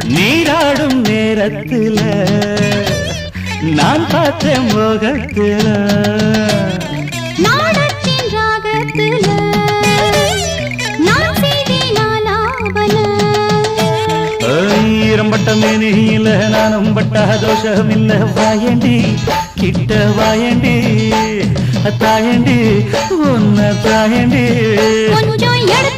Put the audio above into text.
நீராடும் நேரத்துல நான் பார்த்தேன் முகத்துல நாடத்தின் ராகத்துல நான் செய்தேன் ஆலாபன ஈரம்பட்ட மேனியில நானும் பட்ட தோஷம் இல்ல வாயண்டி கிட்ட வாயண்டி தாயண்டி உன்ன தாயண்டி கொஞ்சம் எடுத்து